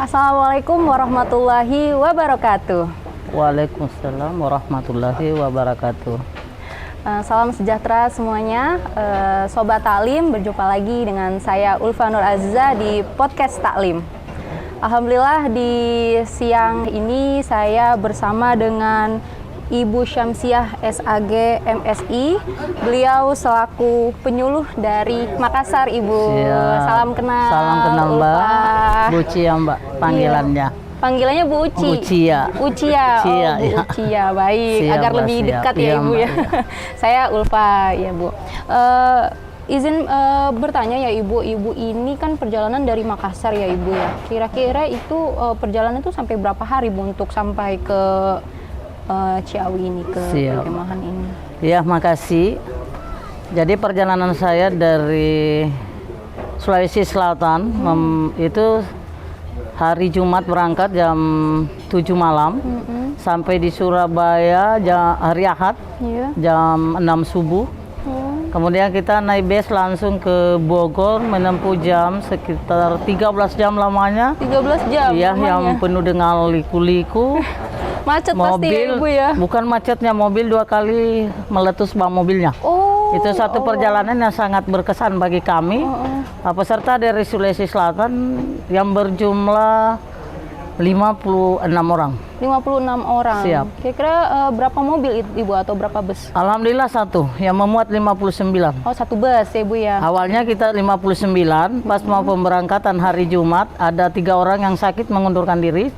Assalamualaikum warahmatullahi wabarakatuh. Waalaikumsalam warahmatullahi wabarakatuh. Salam sejahtera semuanya. Sobat Taklim, berjumpa lagi dengan saya Ulfa Nur Aziza di podcast Taklim. Alhamdulillah di siang ini saya bersama dengan Ibu Syamsiah SAG MSI. Beliau selaku penyuluh dari Makassar, Ibu. Siap. Salam kenal. Salam kenal, Mbak. Ulfa. Bu Cia, Mbak, panggilannya. Panggilannya Bu Uci. Ucia. Ucia. Ucia, Oh, Bu ya. Ucia. Baik, Siap, agar Mbak, lebih siap. dekat ya, Iya, Ibu Mbak, ya. iya. Saya Ulfa, ya, Bu. Izin bertanya ya, Ibu. Ibu ini kan perjalanan dari Makassar ya, Ibu ya. Kira-kira itu perjalanan itu sampai berapa hari, Bu, untuk sampai ke Ciawi ini, ke Siap. perkemahan ini? Ya, makasih. Jadi perjalanan saya dari Sulawesi Selatan itu hari Jumat berangkat jam 7 malam sampai di Surabaya hari Ahad Iya. jam 6 subuh. Kemudian kita naik bus langsung ke Bogor, menempuh jam sekitar 13 jam lamanya. 13 jam. Iya, lamanya. yang penuh dengan liku-liku. Macet pasti ya, Mobil, Ibu ya. bukan macetnya, mobil 2 kali meletus ban mobilnya. Oh. Itu satu perjalanan yang sangat berkesan bagi kami. Peserta dari Sulawesi Selatan yang berjumlah 56 orang. 56 orang. Siap. Kira-kira berapa mobil Ibu atau berapa bus? Alhamdulillah satu yang memuat 59. Oh, satu bus ya, Bu ya. Awalnya kita 59, pas mau pemberangkatan hari Jumat ada 3 orang yang sakit mengundurkan diri.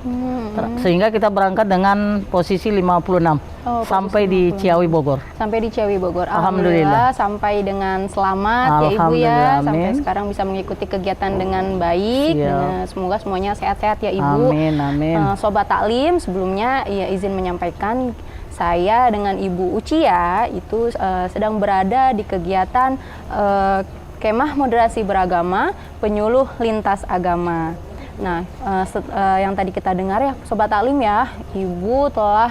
Sehingga kita berangkat dengan posisi 56 Oh, sampai di Ciawi Bogor. Sampai di Ciawi Bogor. Alhamdulillah. Sampai dengan selamat ya, Ibu ya. Alhamdulillah, Sampai amin. sekarang bisa mengikuti kegiatan dengan baik. Siap. Semoga semuanya sehat-sehat ya, Ibu. Amin, amin. Sobat Taklim, sebelumnya ya izin menyampaikan saya dengan Ibu Ucia itu sedang berada di kegiatan Kemah Moderasi Beragama Penyuluh Lintas Agama. Nah, yang tadi kita dengar ya, Sobat Taklim ya, Ibu telah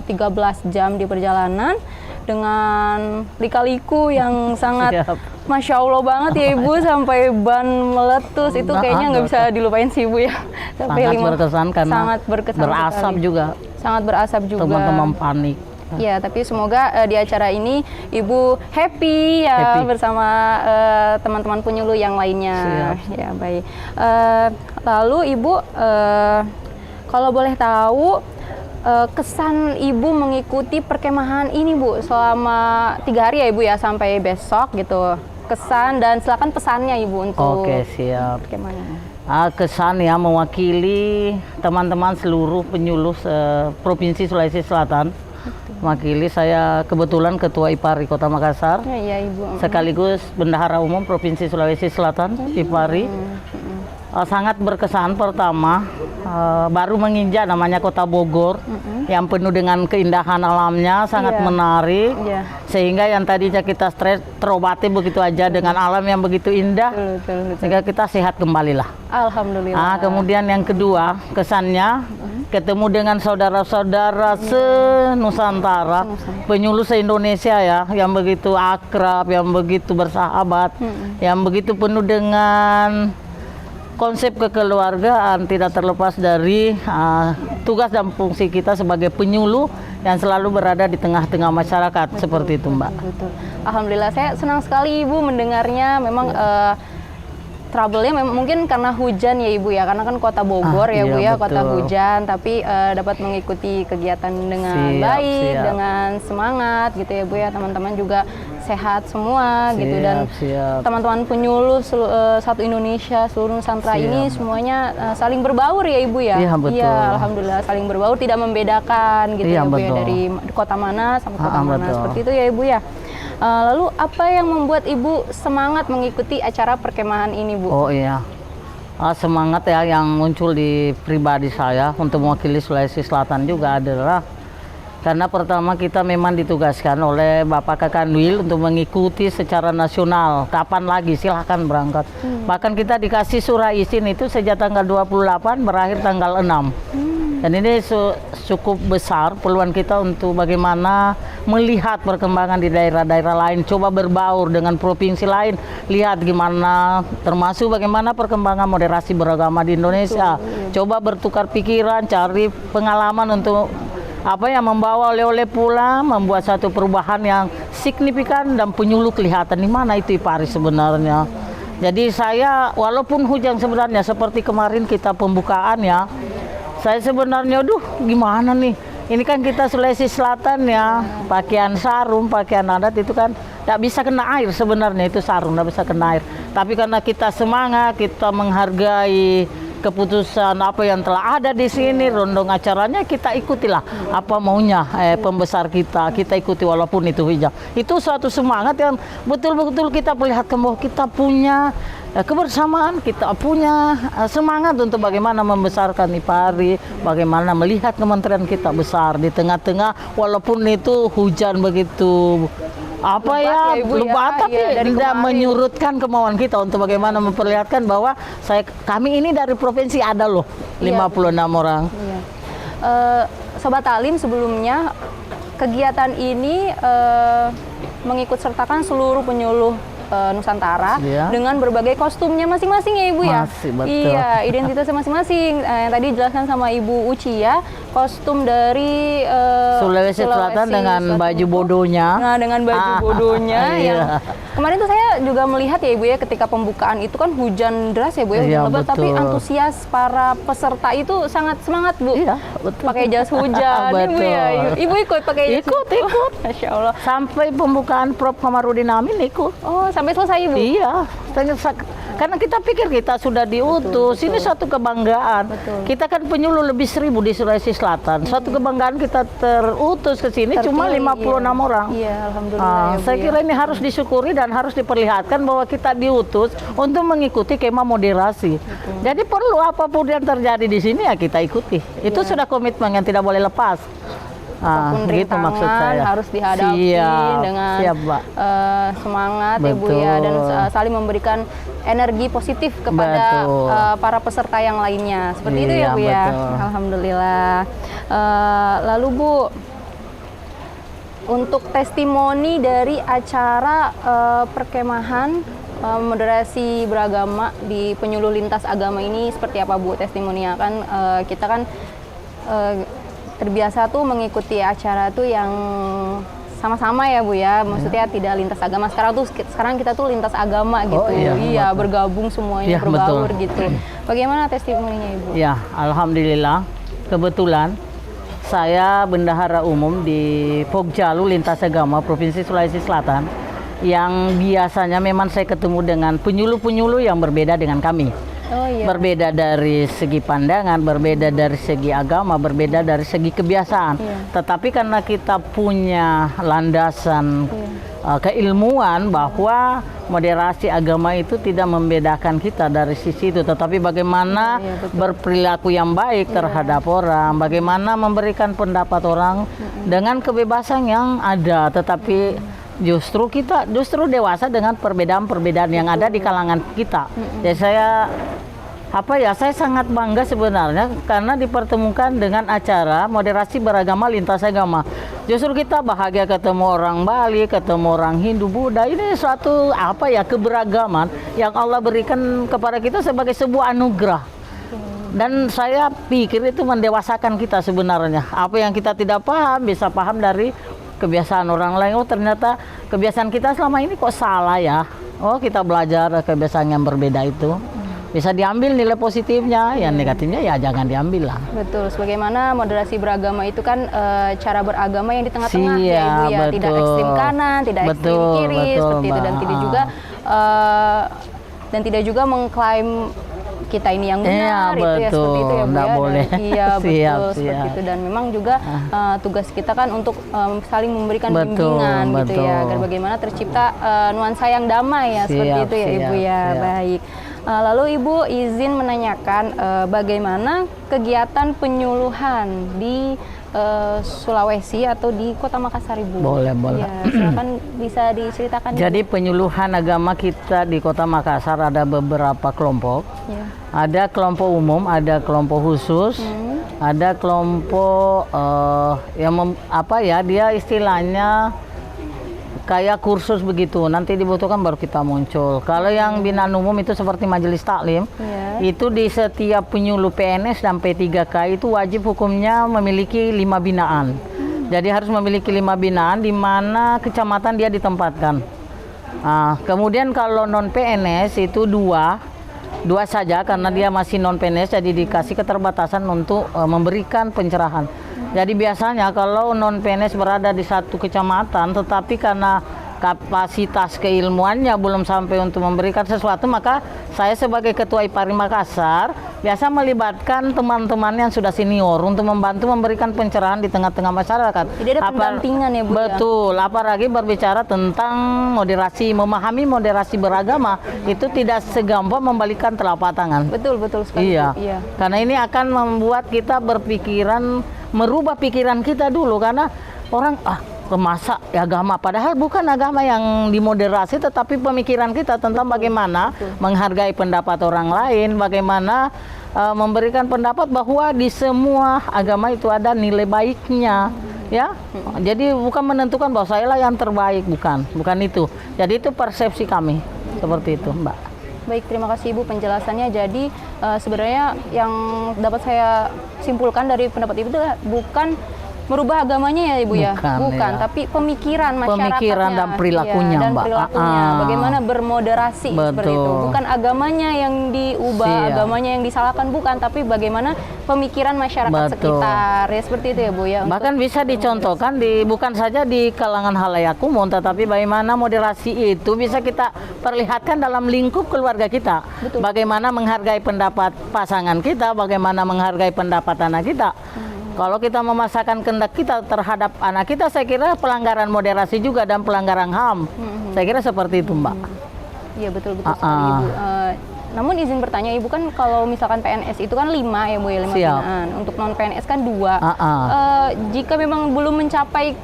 13 jam di perjalanan dengan lika-liku yang sangat Siap. Masya Allah banget ya, Ibu, sampai ban meletus. Itu kayaknya nggak bisa dilupain sih, Ibu ya. Sampai Sangat berkesan karena sangat berkesan berasap sekali. juga. Sangat berasap juga. Teman-teman panik. Ya, tapi semoga di acara ini Ibu happy ya, Happy. bersama teman-teman penyuluh yang lainnya. Siap. Ya, baik. Lalu Ibu, kalau boleh tahu kesan Ibu mengikuti perkemahan ini, Bu, selama 3 hari ya, Ibu ya, sampai besok gitu. Kesan dan silakan pesannya, Ibu, untuk Oke, siap. perkemahan ini. Kesan ya mewakili teman-teman seluruh penyuluh Provinsi Sulawesi Selatan. Mewakili saya kebetulan Ketua IPARI Kota Makassar, Ya, Ibu. sekaligus Bendahara Umum Provinsi Sulawesi Selatan IPARI. Sangat berkesan. Pertama, baru menginjak namanya Kota Bogor yang penuh dengan keindahan alamnya, sangat Iya. menarik. Iya. Sehingga yang tadinya kita stres terobati begitu aja dengan alam yang begitu indah, Betul. sehingga kita sehat kembali lah. Alhamdulillah. Kemudian yang kedua, kesannya ketemu dengan saudara-saudara se-Nusantara, penyuluh se-Indonesia ya, yang begitu akrab, yang begitu bersahabat, yang begitu penuh dengan konsep kekeluargaan, tidak terlepas dari tugas dan fungsi kita sebagai penyuluh yang selalu berada di tengah-tengah masyarakat. Seperti itu, Mbak. Betul. Alhamdulillah, saya senang sekali, Ibu, mendengarnya. Memang trouble-nya mungkin karena hujan ya, Ibu ya, karena kan Kota Bogor ya, Bu iya, ya, kota betul. hujan, tapi dapat mengikuti kegiatan dengan baik, dengan semangat gitu ya, Bu ya. Teman-teman juga sehat semua gitu, dan Siap. teman-teman penyuluh satu Indonesia, seluruh Nusantara ini semuanya saling berbaur ya, Ibu ya. Iya, betul. Iya, alhamdulillah saling berbaur, tidak membedakan gitu ya, Iya, Bu ya, betul. dari kota mana sampai kota mana, betul. seperti itu ya, Ibu ya. Lalu apa yang membuat Ibu semangat mengikuti acara perkemahan ini, Bu? Oh iya, semangat ya yang muncul di pribadi saya untuk mewakili Sulawesi Selatan juga adalah karena pertama kita memang ditugaskan oleh Bapak Kakanwil untuk mengikuti secara nasional. Kapan lagi silahkan berangkat. Bahkan kita dikasih surah izin itu sejak tanggal 28 berakhir tanggal 6. Dan ini cukup besar peluang kita untuk bagaimana melihat perkembangan di daerah-daerah lain, coba berbaur dengan provinsi lain, lihat gimana, termasuk bagaimana perkembangan moderasi beragama di Indonesia. Coba bertukar pikiran, cari pengalaman untuk apa yang membawa oleh-oleh pula, membuat satu perubahan yang signifikan dan penyuluh kelihatan di mana itu IPARI sebenarnya. Jadi saya walaupun hujan sebenarnya seperti kemarin kita pembukaan ya, saya sebenarnya gimana nih, ini kan kita Sulawesi Selatan ya, pakaian sarung, pakaian adat itu kan tidak bisa kena air sebenarnya, itu sarung tidak bisa kena air. Tapi karena kita semangat, kita menghargai keputusan apa yang telah ada di sini, rondong acaranya kita ikutilah apa maunya pembesar kita ikuti walaupun itu hijau. Itu suatu semangat yang betul-betul kita perlihatkan bahwa kita punya kebersamaan, kita punya semangat untuk bagaimana membesarkan IPARI, bagaimana melihat kementerian kita besar di tengah-tengah walaupun itu hujan begitu lebat tapi tidak menyurutkan kemauan kita untuk bagaimana memperlihatkan bahwa kami ini dari provinsi ada loh 56 orang. Iya. Sobat Alim, sebelumnya kegiatan ini mengikut sertakan seluruh penyuluh Nusantara dengan berbagai kostumnya masing-masing ya Ibu ya. Betul. Iya, identitasnya masing-masing. Yang tadi dijelaskan sama Ibu Uci ya, kostum dari Sulawesi Selatan dengan baju bodonya. Nah, dengan baju bodonya yang kemarin tuh saya juga melihat ya Ibu ya, ketika pembukaan itu kan hujan deras ya Bu ya, hujan lebat, tapi antusias para peserta itu sangat semangat Bu. Iya, betul. Pakai jas hujan Ibu ya. Ibu ikut pakai jas ikut. Masya Allah. Sampai pembukaan Prof. Kamarudin Amin ikut. Oh, sampai selesai Ibu? Iya, karena kita pikir kita sudah diutus, ini suatu kebanggaan. Kita kan penyuluh lebih 1000 di Sulawesi Selatan, suatu kebanggaan kita terutus ke sini cuma 56 orang. Iya, alhamdulillah. Saya kira ini harus disyukuri dan harus diperlihatkan bahwa kita diutus untuk mengikuti kemah moderasi. Jadi perlu apapun yang terjadi di sini ya kita ikuti. Itu sudah komitmen yang tidak boleh lepas. Apapun gitu maksud saya. Harus dihadapi dengan semangat ya Bu ya, dan saling memberikan energi positif kepada para peserta yang lainnya. Seperti itu ya Bu ya. Alhamdulillah. Lalu Bu, untuk testimoni dari acara perkemahan moderasi beragama di penyuluh lintas agama ini seperti apa Bu testimoninya? Kan kita kan terbiasa tuh mengikuti acara tuh yang sama-sama ya Bu ya, maksudnya tidak lintas agama. Sekarang kita tuh lintas agama gitu. Iya, bergabung semuanya, berbaur gitu. Bagaimana testimoninya Ibu? Ya, alhamdulillah. Kebetulan saya bendahara umum di Pogjalu Lintas Agama Provinsi Sulawesi Selatan, yang biasanya memang saya ketemu dengan penyuluh-penyuluh yang berbeda dengan kami. Berbeda dari segi pandangan, berbeda dari segi agama, berbeda dari segi kebiasaan. Tetapi karena kita punya landasan keilmuan bahwa moderasi agama itu tidak membedakan kita dari sisi itu, tetapi bagaimana berperilaku yang baik terhadap orang, bagaimana memberikan pendapat orang dengan kebebasan yang ada, tetapi justru dewasa dengan perbedaan-perbedaan yang ada di kalangan kita. Jadi saya sangat bangga sebenarnya karena dipertemukan dengan acara moderasi beragama lintas agama. Justru kita bahagia ketemu orang Bali, ketemu orang Hindu, Buddha. Ini suatu keberagaman yang Allah berikan kepada kita sebagai sebuah anugerah. Dan saya pikir itu mendewasakan kita sebenarnya. Apa yang kita tidak paham bisa paham dari kebiasaan orang lain. Oh, ternyata kebiasaan kita selama ini kok salah ya. Oh, kita belajar kebiasaan yang berbeda itu. Bisa diambil nilai positifnya, yang negatifnya ya jangan diambil lah. Betul, sebagaimana moderasi beragama itu kan cara beragama yang di tengah-tengah ya Ibu ya, tidak ekstrim kanan, tidak ekstrim kiri, seperti itu, dan tidak juga mengklaim kita ini yang benar, itu ya seperti itu ya Bu ya. Boleh. Iya betul, seperti itu, dan memang juga tugas kita kan untuk saling memberikan bimbingan gitu ya, agar bagaimana tercipta nuansa yang damai ya, seperti itu ya Ibu ya. Baik. Lalu Ibu izin menanyakan bagaimana kegiatan penyuluhan di Sulawesi atau di Kota Makassar Ibu? Boleh. Ya, silakan bisa diceritakan. Jadi penyuluhan agama kita di Kota Makassar ada beberapa kelompok. Ada kelompok umum, ada kelompok khusus, Ada kelompok dia istilahnya kayak kursus begitu. Nanti dibutuhkan baru kita muncul. Kalau yang binaan umum itu seperti majelis taklim, itu di setiap penyuluh PNS dan P3K itu wajib hukumnya memiliki 5 binaan. Jadi harus memiliki 5 binaan di mana kecamatan dia ditempatkan. Kemudian kalau non PNS itu dua saja karena dia masih non PNS, jadi dikasih keterbatasan untuk memberikan pencerahan. Jadi biasanya kalau non PNS berada di satu kecamatan tetapi karena kapasitas keilmuannya belum sampai untuk memberikan sesuatu, maka saya sebagai Ketua IPARI Makassar biasa melibatkan teman-teman yang sudah senior untuk membantu memberikan pencerahan di tengah-tengah masyarakat. Jadi ada pendampingan ya Bu? Betul, apalagi berbicara tentang moderasi, memahami moderasi beragama itu tidak segampang membalikan telapak tangan. Betul sekali. Iya. Karena ini akan membuat kita berpikiran, merubah pikiran kita dulu, karena orang masa agama, padahal bukan agama yang dimoderasi, tetapi pemikiran kita tentang bagaimana menghargai pendapat orang lain, bagaimana memberikan pendapat bahwa di semua agama itu ada nilai baiknya, ya. Jadi bukan menentukan bahwa saya lah yang terbaik, bukan itu. Jadi itu persepsi kami seperti itu, Mbak. Baik, terima kasih Ibu penjelasannya. Jadi sebenarnya yang dapat saya simpulkan dari pendapat Ibu itu bukan merubah agamanya ya Ibu ya, bukan, tapi pemikiran masyarakatnya, dan perilakunya, dan Mbak. perilakunya, bagaimana bermoderasi seperti itu. Bukan agamanya yang diubah, agamanya yang disalahkan, bukan, tapi bagaimana pemikiran masyarakat sekitar, ya seperti itu ya Bu ya. Bahkan bisa dicontohkan bukan saja di kalangan halayak umum, tetapi bagaimana moderasi itu bisa kita perlihatkan dalam lingkup keluarga kita. Bagaimana menghargai pendapat pasangan kita, bagaimana menghargai pendapat anak kita. Kalau kita memaksakan kehendak kita terhadap anak kita, saya kira pelanggaran moderasi juga dan pelanggaran HAM. Saya kira seperti itu, Mbak. Iya, betul sekali Ibu. Namun izin bertanya Ibu, kan kalau misalkan PNS itu kan 5 ya Bu ya, 5 binaan. Untuk non PNS kan 2. Jika memang belum mencapai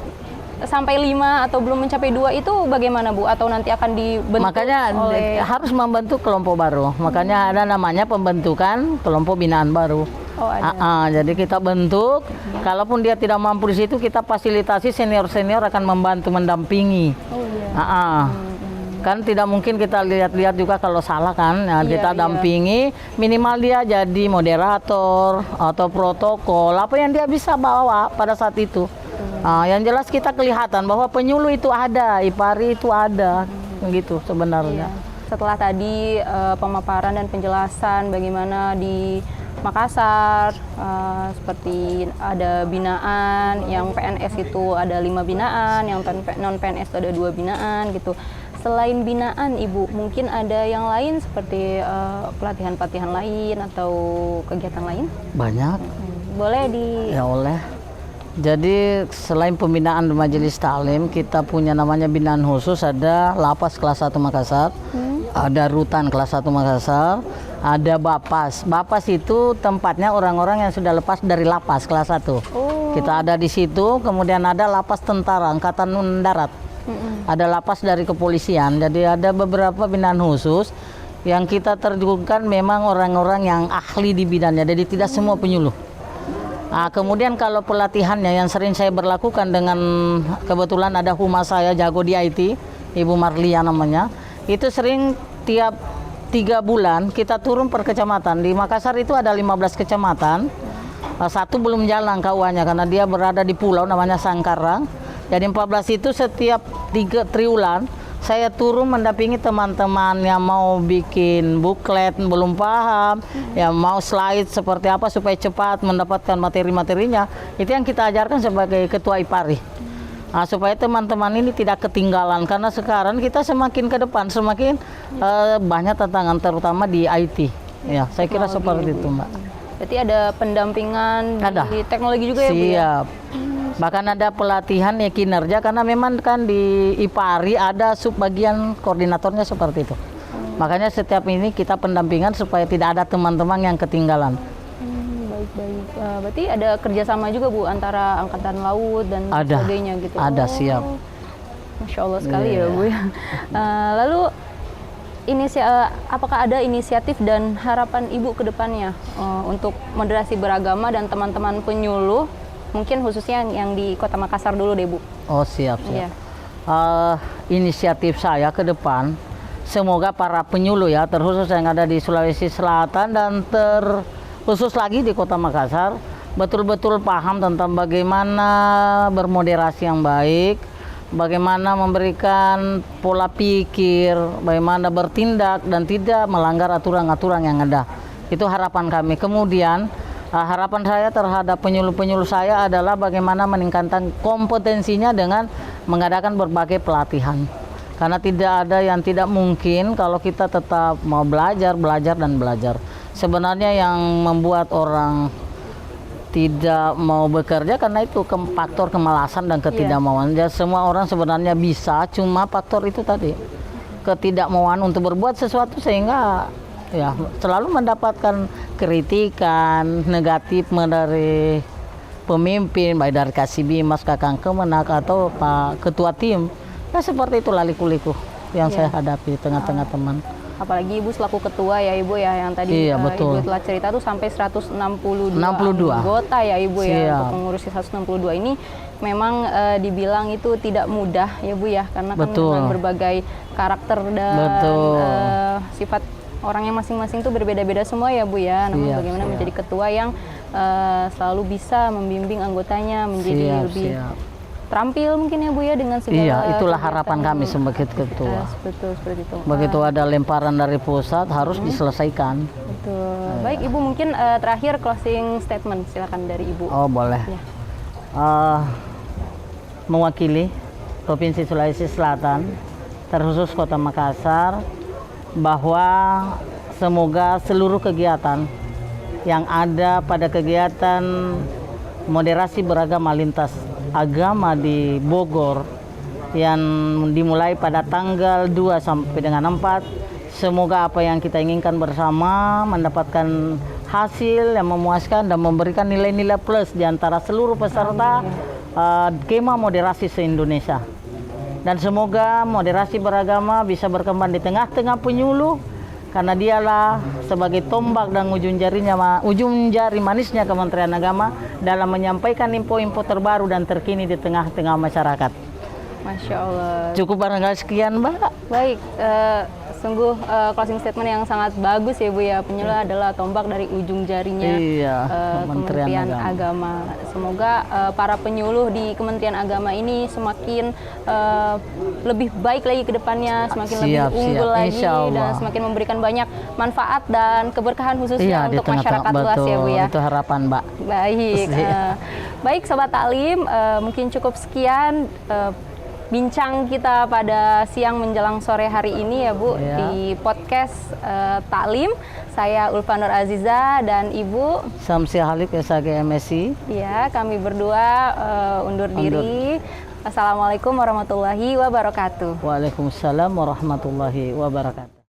sampai 5 atau belum mencapai 2 itu bagaimana Bu? Atau nanti akan dibentuk? Makanya harus membentuk kelompok baru. Makanya ada namanya pembentukan kelompok binaan baru. Jadi kita bentuk, kalaupun dia tidak mampu di situ, kita fasilitasi senior-senior akan membantu mendampingi. Kan tidak mungkin kita lihat-lihat juga kalau salah kan, kita dampingi, minimal dia jadi moderator atau protokol, apa yang dia bisa bawa pada saat itu. Yang jelas kita kelihatan bahwa penyuluh itu ada, IPARI itu ada, gitu sebenarnya. Setelah tadi pemaparan dan penjelasan bagaimana di Makassar, seperti ada binaan, yang PNS itu ada 5 binaan, yang non PNS itu ada 2 binaan gitu. Selain binaan Ibu, mungkin ada yang lain seperti pelatihan-pelatihan lain atau kegiatan lain? Banyak. Boleh Ya oleh. Jadi selain pembinaan majelis taklim, kita punya namanya binaan khusus, ada Lapas kelas 1 Makassar, ada Rutan kelas 1 Makassar, ada Bapas. Bapas itu tempatnya orang-orang yang sudah lepas dari lapas kelas 1. Kita ada di situ, kemudian ada Lapas Tentara Angkatan Darat. Ada lapas dari kepolisian. Jadi ada beberapa binaan khusus yang kita terjunkan memang orang-orang yang ahli di bidangnya. Jadi tidak semua penyuluh. Kemudian kalau pelatihannya yang sering saya berlakukan dengan kebetulan ada humas saya jago di IT, Ibu Marlia namanya. Itu sering tiap 3 bulan kita turun per kecamatan. Di Makassar itu ada 15 kecamatan. Satu belum jalan KUA-nya karena dia berada di pulau namanya Sangkarang. Jadi 14 itu setiap 3 triwulan saya turun mendampingi teman-teman yang mau bikin buklet belum paham, yang mau slide seperti apa supaya cepat mendapatkan materi-materinya. Itu yang kita ajarkan sebagai Ketua IPARI. Supaya teman-teman ini tidak ketinggalan, karena sekarang kita semakin ke depan semakin banyak tantangan terutama di IT. Ya, saya kira seperti itu, Mbak. Berarti ada pendampingan di teknologi juga ya Bu? Siap. Bahkan ada pelatihan ya kinerja, karena memang kan di IPARI ada subbagian koordinatornya seperti itu. Makanya setiap ini kita pendampingan supaya tidak ada teman-teman yang ketinggalan. Baik. Berarti ada kerjasama juga Bu antara Angkatan Laut dan sebagainya gitu? Ada, siap. Masya Allah sekali ya Bu ya. Lalu apakah ada inisiatif dan harapan Ibu ke depannya untuk moderasi beragama dan teman-teman penyuluh, mungkin khususnya yang di Kota Makassar dulu deh, Bu? Oh, siap. Iya. Inisiatif saya ke depan, semoga para penyuluh ya, terkhusus yang ada di Sulawesi Selatan dan terkhusus lagi di Kota Makassar, betul-betul paham tentang bagaimana bermoderasi yang baik, bagaimana memberikan pola pikir, bagaimana bertindak dan tidak melanggar aturan-aturan yang ada. Itu harapan kami. Kemudian harapan saya terhadap penyuluh-penyuluh saya adalah bagaimana meningkatkan kompetensinya dengan mengadakan berbagai pelatihan. Karena tidak ada yang tidak mungkin kalau kita tetap mau belajar, dan belajar. Sebenarnya yang membuat orang tidak mau bekerja karena itu faktor kemalasan dan ketidakmauan. Ya, semua orang sebenarnya bisa, cuma faktor itu tadi, ketidakmauan untuk berbuat sesuatu, sehingga ya selalu mendapatkan kritikan negatif dari pemimpin, baik dari Kasih Mas, Kakang Kemenak atau Pak Ketua Tim. Ya seperti itu liku-liku yang saya hadapi di tengah-tengah teman. Apalagi Ibu selaku ketua ya Ibu ya, yang tadi betul. Ibu telah cerita tuh sampai 162 62 anggota ya Ibu ya. Siap. Untuk mengurusi 162 ini memang dibilang itu tidak mudah ya Bu ya, karena kan dengan berbagai karakter dan sifat orang yang masing-masing tuh berbeda-beda semua ya Bu ya. Namun bagaimana menjadi ketua yang selalu bisa membimbing anggotanya menjadi lebih terampil mungkin ya Bu ya dengan segala. Iya, itulah harapan kami sebagai ketua. Betul, seperti itu. Begitu ada lemparan dari pusat harus diselesaikan. Betul. Baik Ibu, mungkin terakhir closing statement silakan dari Ibu. Oh boleh. Ya. Mewakili Provinsi Sulawesi Selatan, terkhusus Kota Makassar, bahwa semoga seluruh kegiatan yang ada pada kegiatan moderasi beragama lintas agama di Bogor yang dimulai pada tanggal 2 sampai dengan 4, semoga apa yang kita inginkan bersama mendapatkan hasil yang memuaskan dan memberikan nilai-nilai plus di antara seluruh peserta kemah moderasi se-Indonesia. Dan semoga moderasi beragama bisa berkembang di tengah-tengah penyuluh, karena dialah sebagai tombak dan ujung jari manisnya Kementerian Agama dalam menyampaikan info-info terbaru dan terkini di tengah-tengah masyarakat. Masya Allah. Cukup barangkali sekian, Mbak. Baik, sungguh closing statement yang sangat bagus ya Bu ya. Penyuluh adalah tombak dari ujung jarinya Kementerian Agama. Semoga para penyuluh di Kementerian Agama ini semakin lebih baik lagi ke depannya, semakin lebih unggul lagi dan semakin memberikan banyak manfaat dan keberkahan khususnya untuk masyarakat luas ya Bu ya. Itu harapan Mbak. Baik, baik Sobat Taklim, mungkin cukup sekian bincang kita pada siang menjelang sore hari ini ya Bu di podcast Taklim. Saya Ulfa Nur Aziza dan Ibu Samsi Halik SAG MSI. Ya, kami berdua undur diri. Assalamualaikum warahmatullahi wabarakatuh. Waalaikumsalam warahmatullahi wabarakatuh.